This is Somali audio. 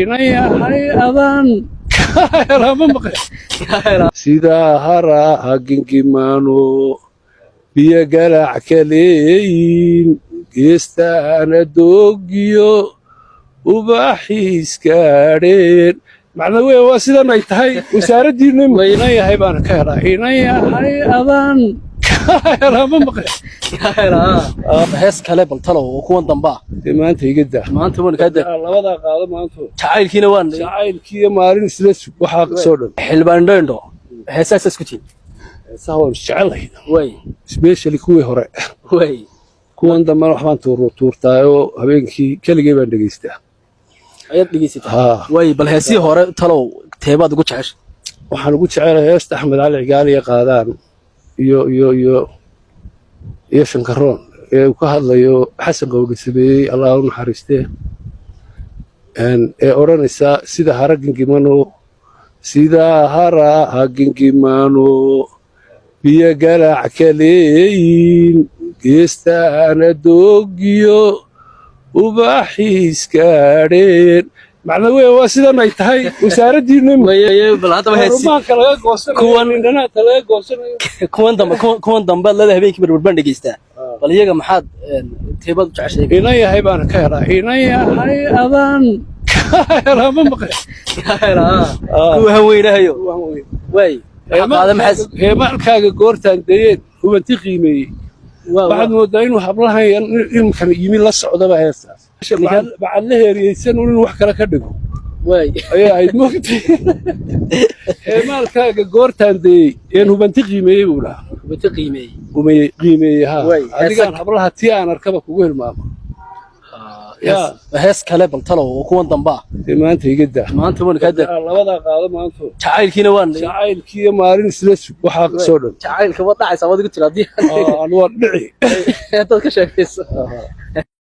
inayahay adaan kahelama maqle sidaa hara hagingimaano biyo galac kaleeyin geestaana doogiyo ubaxiis gaadheen macna wey waa sidan ay tahay wasaaraddiinu inayahay baan ka helaa inayahay adaan kahelama maqle hees kale baltalo oo kuwan damba maanta iga daa maanta waan ka daa labada qaado maanta jacaylkiina waan jacaylkii maalin isla waxa soo dhan xilbaan dheendo heesaas isku tiin sawir jacayl way especially kuwii hore way kuwan dambe waxbaan tuurtaayo habeenkii keligay baan dhageystaa ayaad dhegeysataa way bal heesii hore talow teebaad ugu jeceshay waxaan ugu jecelahay heesta axmed cali cigaaliya qaadaan iyo shankaroon ee uu ka hadlayo xasan qowdhi sameeyey allah u naxariistee ee odhanaysa sida hara gingimano sidaa hara ha gingimano biyo galac kaleeyin geestaana doogiyo ubaxiis gaadheen macna wey waa sidan ay tahay wasaaraddiinu kuwan dambe lada habeenkii barbarbaan dhegeystaa bal iyaga maxaad teebaad u jeceshay inayahay baan ka helaa inayahay adaan kahelama maqle kuwa haweynahayo way heemaalkaaga goortaan dayeen hubanti qiimeeyey waxaad moodaa inuu hablahan imkan yimi la socdaba heestaas bacad la heeriyeysan in wax kale ka dhigo ayaa ayd moogtay heemaalkaaga goortaan dayey een hubanti qiimeeyey buu dhahaa hubanti qiimeeyey ha adigaan hablaha tii aan arkaba kugu hilmaamo hees kale baltalo oo kuwan damba maanta iga daa maanta waan ka daa labada qaado maanta jacaylkiina waan jacaylkii maalin isla waxa soo dhan jacaylka wad dhacaysa wad igu tiraadii aan waa dhici dad ka sheekayso